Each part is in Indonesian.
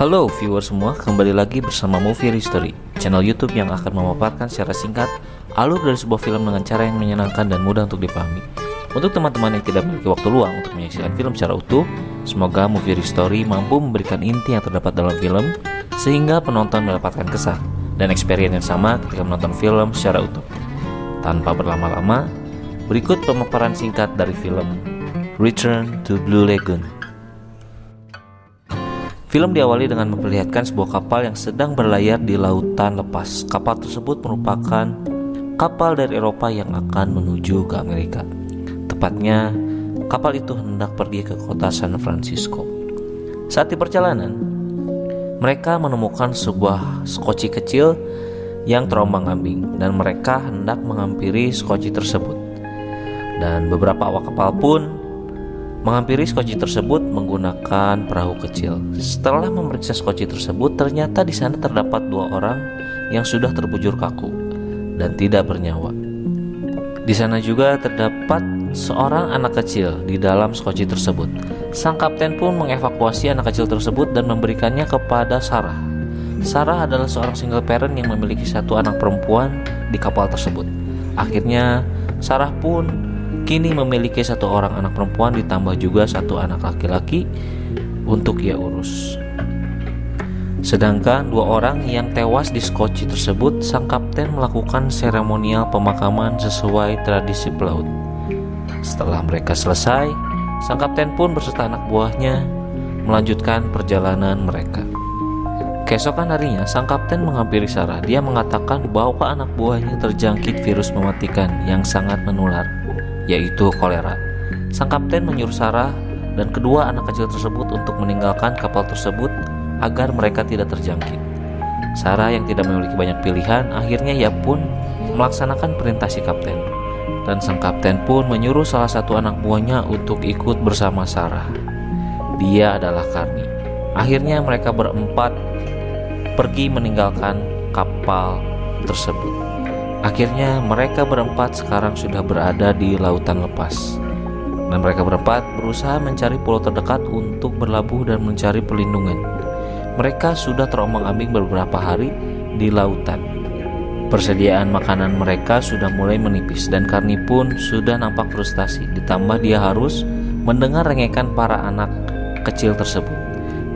Halo viewer semua, kembali lagi bersama Movie History, channel YouTube yang akan memaparkan secara singkat alur dari sebuah film dengan cara yang menyenangkan dan mudah untuk dipahami. Untuk teman-teman yang tidak memiliki waktu luang untuk menyaksikan film secara utuh, semoga Movie History mampu memberikan inti yang terdapat dalam film sehingga penonton mendapatkan kesan dan experience yang sama ketika menonton film secara utuh. Tanpa berlama-lama, berikut pemaparan singkat dari film Return to Blue Lagoon. Film diawali dengan memperlihatkan sebuah kapal yang sedang berlayar di lautan lepas. Kapal tersebut merupakan kapal dari Eropa yang akan menuju ke Amerika. Tepatnya, kapal itu hendak pergi ke kota San Francisco. Saat di perjalanan, mereka menemukan sebuah skoci kecil yang terombang-ambing dan mereka hendak menghampiri skoci tersebut. Dan beberapa awak kapal pun menghampiri skoci tersebut menggunakan perahu kecil. Setelah memeriksa skoci tersebut, ternyata di sana terdapat dua orang yang sudah terbujur kaku dan tidak bernyawa. Di sana juga terdapat seorang anak kecil di dalam skoci tersebut. Sang kapten pun mengevakuasi anak kecil tersebut dan memberikannya kepada Sarah. Sarah adalah seorang single parent yang memiliki satu anak perempuan di kapal tersebut. Akhirnya Sarah pun kini memiliki satu orang anak perempuan ditambah juga satu anak laki-laki untuk ia urus. Sedangkan dua orang yang tewas di skoci tersebut, sang kapten melakukan seremonial pemakaman sesuai tradisi pelaut. Setelah mereka selesai, sang kapten pun beserta anak buahnya melanjutkan perjalanan mereka. Keesokan harinya, sang kapten menghampiri Sarah. Dia mengatakan bahwa anak buahnya terjangkit virus mematikan yang sangat menular, yaitu kolera. Sang kapten menyuruh Sarah dan kedua anak kecil tersebut untuk meninggalkan kapal tersebut agar mereka tidak terjangkit. Sarah yang tidak memiliki banyak pilihan, akhirnya ia pun melaksanakan perintah si kapten. Dan sang kapten pun menyuruh salah satu anak buahnya untuk ikut bersama Sarah. Dia adalah Carney. Akhirnya mereka berempat pergi meninggalkan kapal tersebut. Akhirnya mereka berempat sekarang sudah berada di lautan lepas. Dan mereka berempat berusaha mencari pulau terdekat untuk berlabuh dan mencari perlindungan. Mereka sudah terombang-ambing beberapa hari di lautan. Persediaan makanan mereka sudah mulai menipis dan Carney pun sudah nampak frustasi. Ditambah dia harus mendengar rengekan para anak kecil tersebut.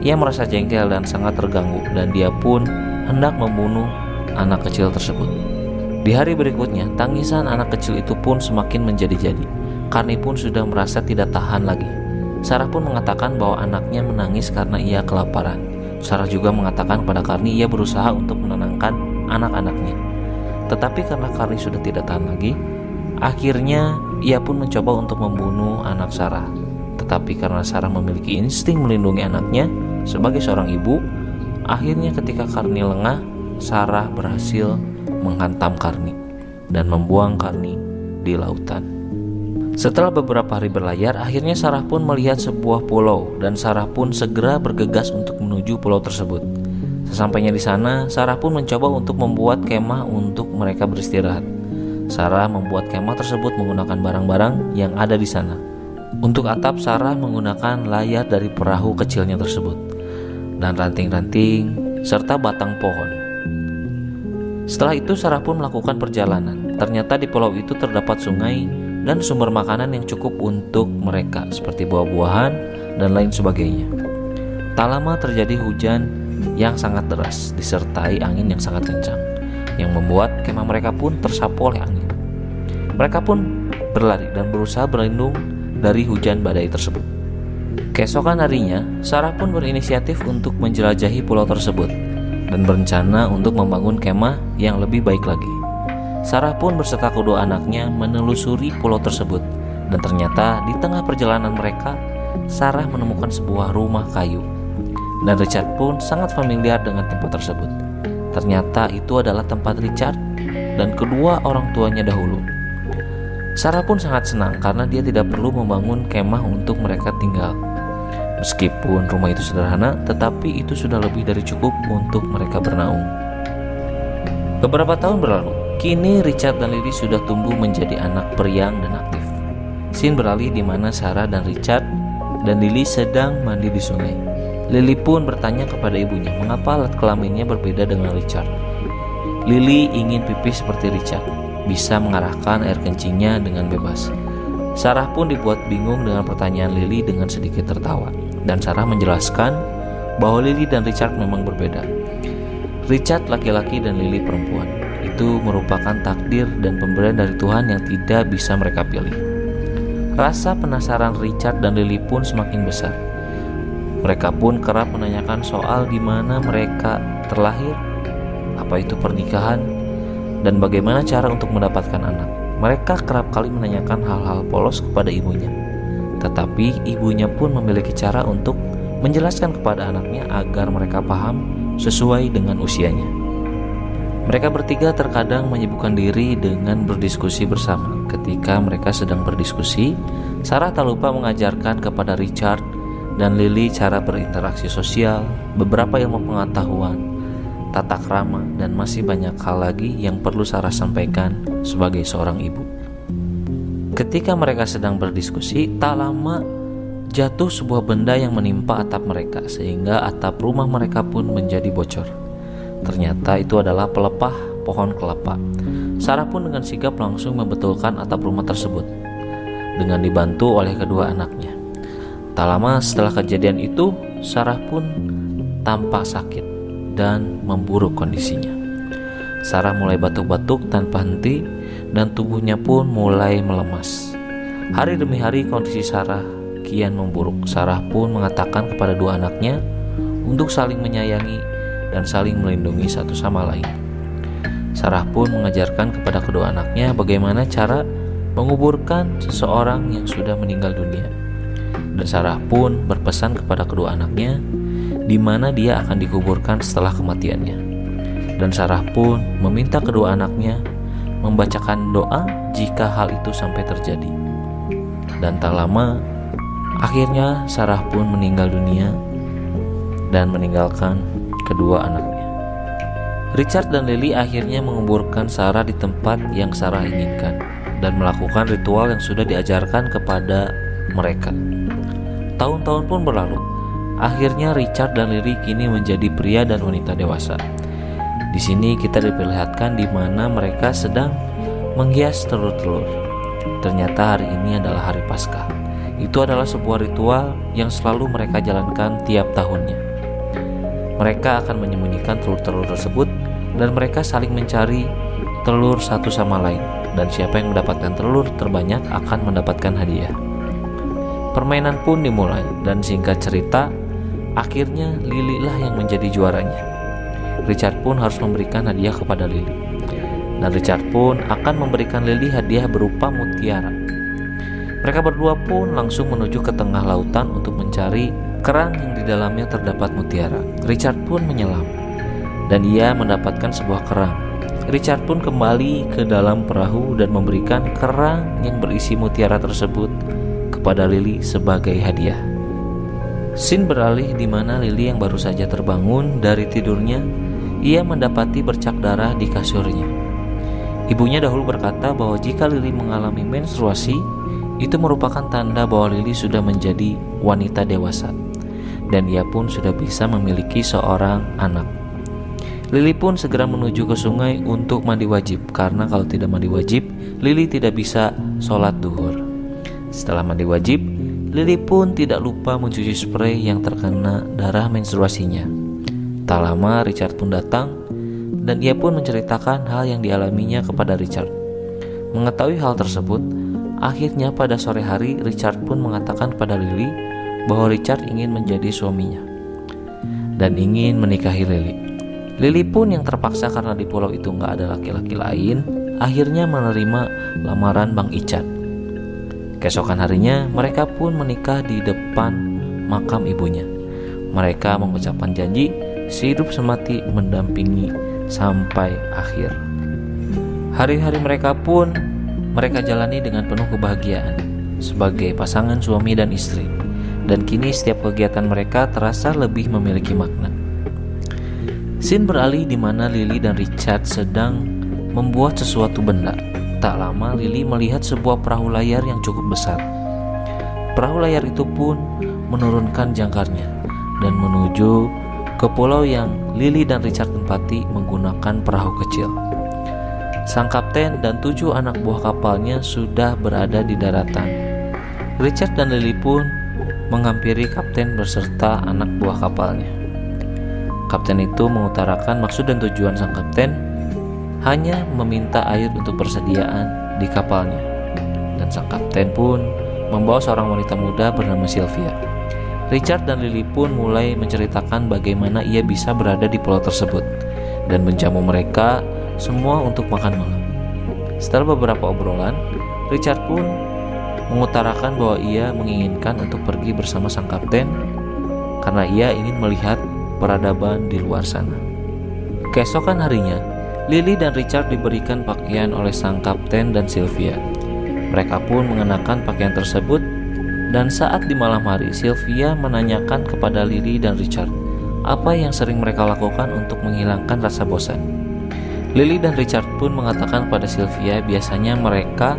Ia merasa jengkel dan sangat terganggu dan dia pun hendak membunuh anak kecil tersebut. Di hari berikutnya, tangisan anak kecil itu pun semakin menjadi-jadi. Carney pun sudah merasa tidak tahan lagi. Sarah pun mengatakan bahwa anaknya menangis karena ia kelaparan. Sarah juga mengatakan pada Carney ia berusaha untuk menenangkan anak-anaknya. Tetapi karena Carney sudah tidak tahan lagi, akhirnya ia pun mencoba untuk membunuh anak Sarah. Tetapi karena Sarah memiliki insting melindungi anaknya sebagai seorang ibu, akhirnya ketika Carney lengah, Sarah berhasil menghantam Carney dan membuang Carney di lautan. Setelah beberapa hari berlayar, akhirnya Sarah pun melihat sebuah pulau dan Sarah pun segera bergegas untuk menuju pulau tersebut. Sesampainya di sana, Sarah pun mencoba untuk membuat kemah untuk mereka beristirahat. Sarah membuat kemah tersebut menggunakan barang-barang yang ada di sana. Untuk atap, Sarah menggunakan layar dari perahu kecilnya tersebut dan ranting-ranting serta batang pohon. Setelah itu Sarah pun melakukan perjalanan. Ternyata di pulau itu terdapat sungai dan sumber makanan yang cukup untuk mereka, seperti buah-buahan dan lain sebagainya. Tak lama terjadi hujan yang sangat deras disertai angin yang sangat kencang, yang membuat kemah mereka pun tersapu oleh angin. Mereka pun berlari dan berusaha berlindung dari hujan badai tersebut. Keesokan harinya, Sarah pun berinisiatif untuk menjelajahi pulau tersebut dan berencana untuk membangun kemah yang lebih baik lagi. Sarah pun beserta kedua anaknya menelusuri pulau tersebut dan ternyata di tengah perjalanan mereka, Sarah menemukan sebuah rumah kayu dan Richard pun sangat familiar dengan tempat tersebut. Ternyata itu adalah tempat Richard dan kedua orang tuanya dahulu. Sarah pun sangat senang karena dia tidak perlu membangun kemah untuk mereka tinggal. Meskipun rumah itu sederhana, tetapi itu sudah lebih dari cukup untuk mereka bernaung. Beberapa tahun berlalu, kini Richard dan Lily sudah tumbuh menjadi anak periang dan aktif. Scene beralih di mana Sarah dan Richard dan Lily sedang mandi di sungai. Lily pun bertanya kepada ibunya mengapa alat kelaminnya berbeda dengan Richard. Lily ingin pipis seperti Richard, bisa mengarahkan air kencingnya dengan bebas. Sarah pun dibuat bingung dengan pertanyaan Lily dengan sedikit tertawa, dan Sarah menjelaskan bahwa Lily dan Richard memang berbeda. Richard laki-laki dan Lily perempuan. Itu merupakan takdir dan pemberian dari Tuhan yang tidak bisa mereka pilih. Rasa penasaran Richard dan Lily pun semakin besar. Mereka pun kerap menanyakan soal di mana mereka terlahir, apa itu pernikahan, dan bagaimana cara untuk mendapatkan anak. Mereka kerap kali menanyakan hal-hal polos kepada ibunya. Tetapi ibunya pun memiliki cara untuk menjelaskan kepada anaknya agar mereka paham sesuai dengan usianya. Mereka bertiga terkadang menyibukkan diri dengan berdiskusi bersama. Ketika mereka sedang berdiskusi, Sarah tak lupa mengajarkan kepada Richard dan Lily cara berinteraksi sosial, beberapa ilmu pengetahuan, tata krama, dan masih banyak hal lagi yang perlu Sarah sampaikan sebagai seorang ibu. Ketika mereka sedang berdiskusi, tak lama jatuh sebuah benda yang menimpa atap mereka, sehingga atap rumah mereka pun menjadi bocor. Ternyata itu adalah pelepah pohon kelapa. Sarah pun dengan sigap langsung membetulkan atap rumah tersebut dengan dibantu oleh kedua anaknya. Tak lama setelah kejadian itu, Sarah pun tampak sakit dan memburuk kondisinya. Sarah mulai batuk-batuk tanpa henti dan tubuhnya pun mulai melemas. Hari demi hari kondisi Sarah kian memburuk. Sarah pun mengatakan kepada dua anaknya untuk saling menyayangi dan saling melindungi satu sama lain. Sarah pun mengajarkan kepada kedua anaknya bagaimana cara menguburkan seseorang yang sudah meninggal dunia. Dan Sarah pun berpesan kepada kedua anaknya di mana dia akan dikuburkan setelah kematiannya. Dan Sarah pun meminta kedua anaknya membacakan doa jika hal itu sampai terjadi. Dan tak lama, akhirnya Sarah pun meninggal dunia dan meninggalkan kedua anaknya. Richard dan Lily akhirnya menguburkan Sarah di tempat yang Sarah inginkan dan melakukan ritual yang sudah diajarkan kepada mereka. Tahun-tahun pun berlalu. Akhirnya Richard dan Lily kini menjadi pria dan wanita dewasa. Di sini kita diperlihatkan di mana mereka sedang menghias telur-telur. Ternyata hari ini adalah hari Paskah. Itu adalah sebuah ritual yang selalu mereka jalankan tiap tahunnya. Mereka akan menyembunyikan telur-telur tersebut dan mereka saling mencari telur satu sama lain. Dan siapa yang mendapatkan telur terbanyak akan mendapatkan hadiah. Permainan pun dimulai dan singkat cerita, akhirnya Lily lah yang menjadi juaranya. Richard pun harus memberikan hadiah kepada Lily. Dan Richard pun akan memberikan Lily hadiah berupa mutiara. Mereka berdua pun langsung menuju ke tengah lautan untuk mencari kerang yang di dalamnya terdapat mutiara. Richard pun menyelam dan ia mendapatkan sebuah kerang. Richard pun kembali ke dalam perahu dan memberikan kerang yang berisi mutiara tersebut kepada Lily sebagai hadiah. Scene beralih di mana Lily yang baru saja terbangun dari tidurnya, ia mendapati bercak darah di kasurnya. Ibunya dahulu berkata bahwa jika Lily mengalami menstruasi, itu merupakan tanda bahwa Lily sudah menjadi wanita dewasa dan ia pun sudah bisa memiliki seorang anak. Lily pun segera menuju ke sungai untuk mandi wajib, karena kalau tidak mandi wajib, Lily tidak bisa sholat duhur. Setelah mandi wajib, Lily pun tidak lupa mencuci spray yang terkena darah menstruasinya. Tak lama Richard pun datang dan ia pun menceritakan hal yang dialaminya kepada Richard. Mengetahui hal tersebut, akhirnya pada sore hari Richard pun mengatakan pada Lily bahwa Richard ingin menjadi suaminya dan ingin menikahi Lily. Lily pun yang terpaksa karena di pulau itu nggak ada laki-laki lain, akhirnya menerima lamaran Bang Icat. Keesokan harinya mereka pun menikah di depan makam ibunya. Mereka mengucapkan janji sehidup semati mendampingi sampai akhir. Hari-hari mereka pun mereka jalani dengan penuh kebahagiaan sebagai pasangan suami dan istri. Dan kini setiap kegiatan mereka terasa lebih memiliki makna. Scene beralih di mana Lily dan Richard sedang membuat sesuatu benda. Tak lama Lily melihat sebuah perahu layar yang cukup besar. Perahu layar itu pun menurunkan jangkarnya dan menuju ke pulau yang Lily dan Richard tempati menggunakan perahu kecil. Sang kapten dan 7 anak buah kapalnya sudah berada di daratan. Richard dan Lily pun menghampiri kapten beserta anak buah kapalnya. Kapten itu mengutarakan maksud dan tujuan sang kapten hanya meminta air untuk persediaan di kapalnya. Dan sang kapten pun membawa seorang wanita muda bernama Sylvia. Richard dan Lily pun mulai menceritakan bagaimana ia bisa berada di pulau tersebut dan menjamu mereka semua untuk makan malam. Setelah beberapa obrolan, Richard pun mengutarakan bahwa ia menginginkan untuk pergi bersama sang kapten karena ia ingin melihat peradaban di luar sana. Keesokan harinya, Lily dan Richard diberikan pakaian oleh sang kapten dan Sylvia. Mereka pun mengenakan pakaian tersebut, dan saat di malam hari, Sylvia menanyakan kepada Lily dan Richard apa yang sering mereka lakukan untuk menghilangkan rasa bosan. Lily dan Richard pun mengatakan pada Sylvia biasanya mereka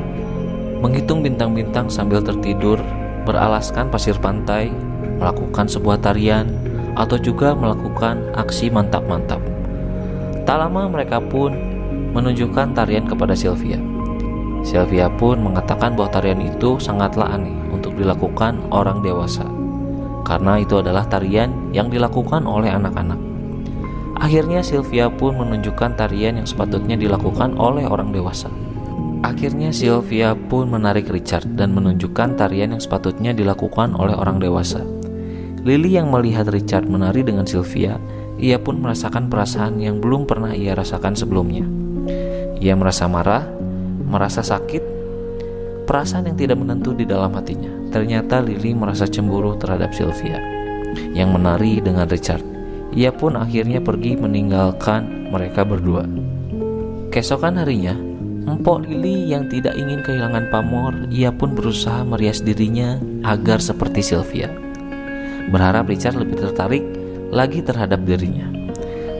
menghitung bintang-bintang sambil tertidur, beralaskan pasir pantai, melakukan sebuah tarian, atau juga melakukan aksi mantap-mantap. Tak lama mereka pun menunjukkan tarian kepada Sylvia. Sylvia pun mengatakan bahwa tarian itu sangatlah aneh untuk dilakukan orang dewasa, karena itu adalah tarian yang dilakukan oleh anak-anak. Akhirnya Sylvia pun menunjukkan tarian yang sepatutnya dilakukan oleh orang dewasa. Akhirnya Sylvia pun menarik Richard dan menunjukkan tarian yang sepatutnya dilakukan oleh orang dewasa. Lily yang melihat Richard menari dengan Sylvia, ia pun merasakan perasaan yang belum pernah ia rasakan sebelumnya. Ia merasa marah, merasa sakit, perasaan yang tidak menentu di dalam hatinya. Ternyata Lily merasa cemburu terhadap Sylvia yang menari dengan Richard. Ia pun akhirnya pergi meninggalkan mereka berdua. Keesokan harinya, Empok Lily yang tidak ingin kehilangan pamor, ia pun berusaha merias dirinya agar seperti Sylvia. Berharap Richard lebih tertarik lagi terhadap dirinya.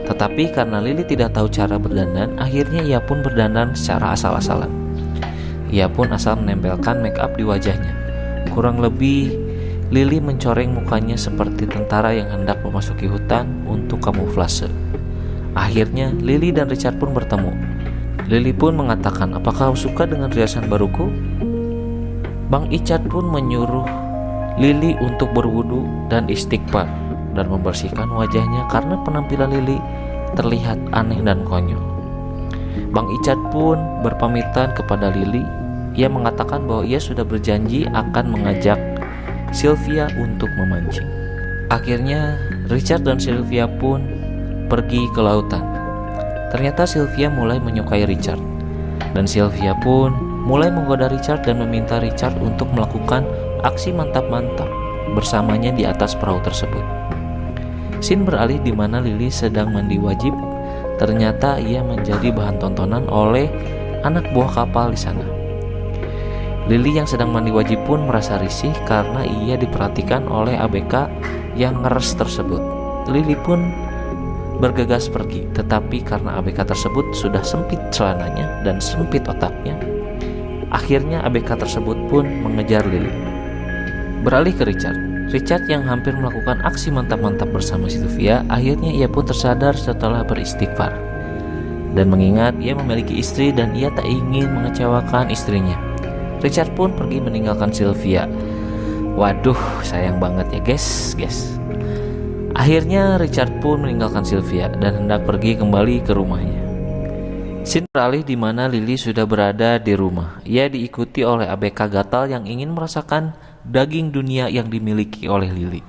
Tetapi karena Lily tidak tahu cara berdandan, akhirnya ia pun berdandan secara asal-asalan. Ia pun asal menempelkan make up di wajahnya. Kurang lebih, Lily mencoreng mukanya seperti tentara yang hendak memasuki hutan untuk kamuflase. Akhirnya Lily dan Richard pun bertemu. Lily pun mengatakan, "Apakah kau suka dengan riasan baruku?" Bang Icat pun menyuruh Lily untuk berwudu dan istighfar dan membersihkan wajahnya karena penampilan Lily terlihat aneh dan konyol. Bang Icat pun berpamitan kepada Lily. Ia mengatakan bahwa ia sudah berjanji akan mengajak Sylvia untuk memancing. Akhirnya Richard dan Sylvia pun pergi ke lautan. Ternyata Sylvia mulai menyukai Richard, dan Sylvia pun mulai menggoda Richard dan meminta Richard untuk melakukan aksi mantap-mantap bersamanya di atas perahu tersebut. Scene beralih di mana Lily sedang mandi wajib. Ternyata ia menjadi bahan tontonan oleh anak buah kapal di sana. Lily yang sedang mandi wajib pun merasa risih karena ia diperhatikan oleh ABK yang ngeres tersebut. Lily pun bergegas pergi, tetapi karena ABK tersebut sudah sempit celananya dan sempit otaknya, akhirnya ABK tersebut pun mengejar Lily. Beralih ke Richard. Richard yang hampir melakukan aksi mantap-mantap bersama Sylvia, akhirnya ia pun tersadar setelah beristighfar dan mengingat ia memiliki istri dan ia tak ingin mengecewakan istrinya. Richard pun pergi meninggalkan Sylvia. Waduh, sayang banget ya guys. Akhirnya Richard pun meninggalkan Sylvia dan hendak pergi kembali ke rumahnya. Scene beralih di mana Lily sudah berada di rumah. Ia diikuti oleh ABK gatal yang ingin merasakan daging dunia yang dimiliki oleh Lily.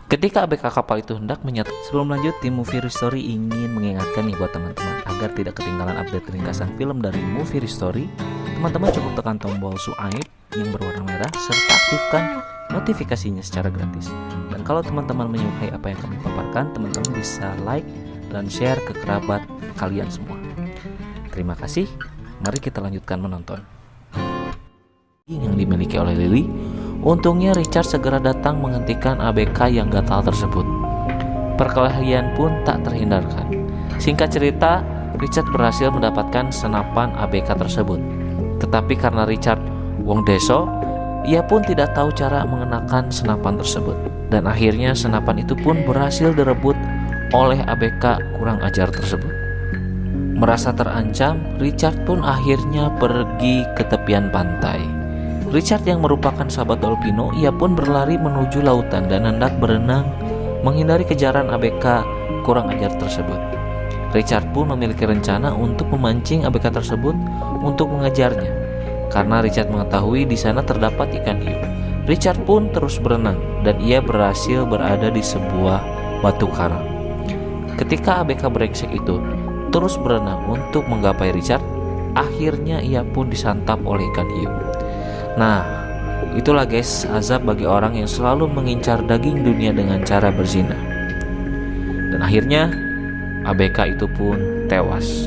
Ketika ABK kapal itu hendak menyatakan, sebelum lanjut, tim Movie Story ingin mengingatkan nih buat teman-teman agar tidak ketinggalan update ringkasan film dari Movie Story. Teman-teman cukup tekan tombol subscribe yang berwarna merah serta aktifkan notifikasinya secara gratis. Dan kalau teman-teman menyukai apa yang kami paparkan, teman-teman bisa like dan share ke kerabat kalian semua. Terima kasih. Mari kita lanjutkan menonton. Yang dimiliki oleh Lily. Untungnya Richard segera datang menghentikan ABK yang gatal tersebut. Perkelahian pun tak terhindarkan. Singkat cerita, Richard berhasil mendapatkan senapan ABK tersebut. Tetapi karena Richard wong deso, Ia pun tidak tahu cara mengenakan senapan tersebut, dan akhirnya senapan itu pun berhasil direbut oleh ABK kurang ajar tersebut. Merasa terancam, Richard pun akhirnya pergi ke tepian pantai. Richard yang merupakan sahabat Dolpino, ia pun berlari menuju lautan dan hendak berenang menghindari kejaran ABK kurang ajar tersebut. Richard pun memiliki rencana untuk memancing ABK tersebut untuk mengejarnya. Karena Richard mengetahui di sana terdapat ikan hiu, Richard pun terus berenang dan ia berhasil berada di sebuah batu karang. Ketika ABK brengsek itu terus berenang untuk menggapai Richard, akhirnya ia pun disantap oleh ikan hiu. Nah, itulah guys azab bagi orang yang selalu mengincar daging dunia dengan cara berzina. Dan akhirnya ABK itu pun tewas.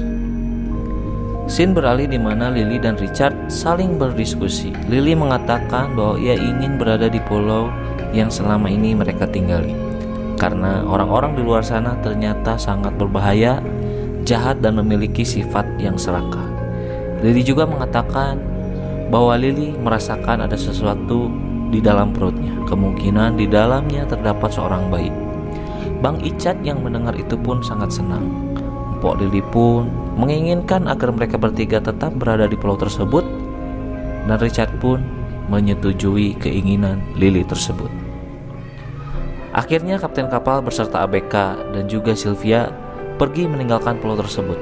Scene beralih di mana Lily dan Richard saling berdiskusi. Lily mengatakan bahwa ia ingin berada di pulau yang selama ini mereka tinggali, karena orang-orang di luar sana ternyata sangat berbahaya, jahat, dan memiliki sifat yang serakah. Lily juga mengatakan bahwa Lily merasakan ada sesuatu di dalam perutnya. Kemungkinan di dalamnya terdapat seorang bayi. Bang Icat yang mendengar itu pun sangat senang. Mpok Lily pun menginginkan agar mereka bertiga tetap berada di pulau tersebut, dan Richard pun menyetujui keinginan Lily tersebut. Akhirnya kapten kapal beserta ABK dan juga Sylvia pergi meninggalkan pulau tersebut.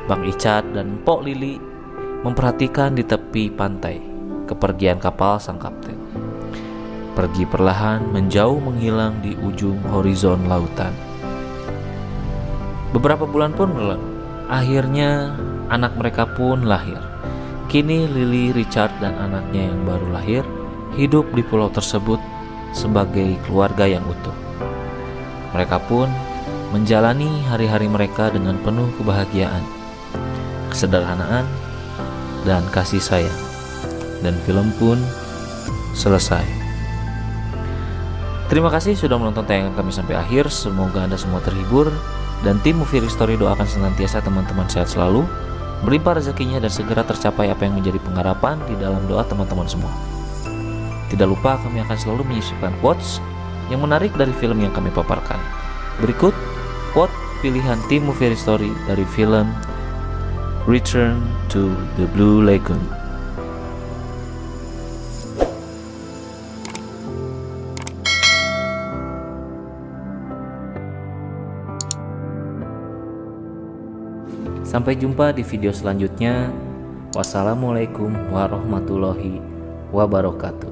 Bang Icat dan Mpok Lily memperhatikan di tepi pantai kepergian kapal sang kapten. Pergi perlahan menjauh menghilang di ujung horizon lautan. Beberapa bulan pun berlalu. Akhirnya anak mereka pun lahir. Kini Lily, Richard, dan anaknya yang baru lahir hidup di pulau tersebut sebagai keluarga yang utuh. Mereka pun menjalani hari-hari mereka dengan penuh kebahagiaan, kesederhanaan, dan kasih sayang. Dan film pun selesai. Terima kasih sudah menonton tayangan kami sampai akhir. Semoga Anda semua terhibur, dan tim Movie Story doakan senantiasa teman-teman sehat selalu, berlimpah rezekinya, dan segera tercapai apa yang menjadi pengharapan di dalam doa teman-teman semua. Tidak lupa kami akan selalu menyisipkan quotes yang menarik dari film yang kami paparkan. Berikut quote pilihan tim Movie Story dari film Return to the Blue Lagoon. Sampai jumpa di video selanjutnya. Wassalamualaikum warahmatullahi wabarakatuh.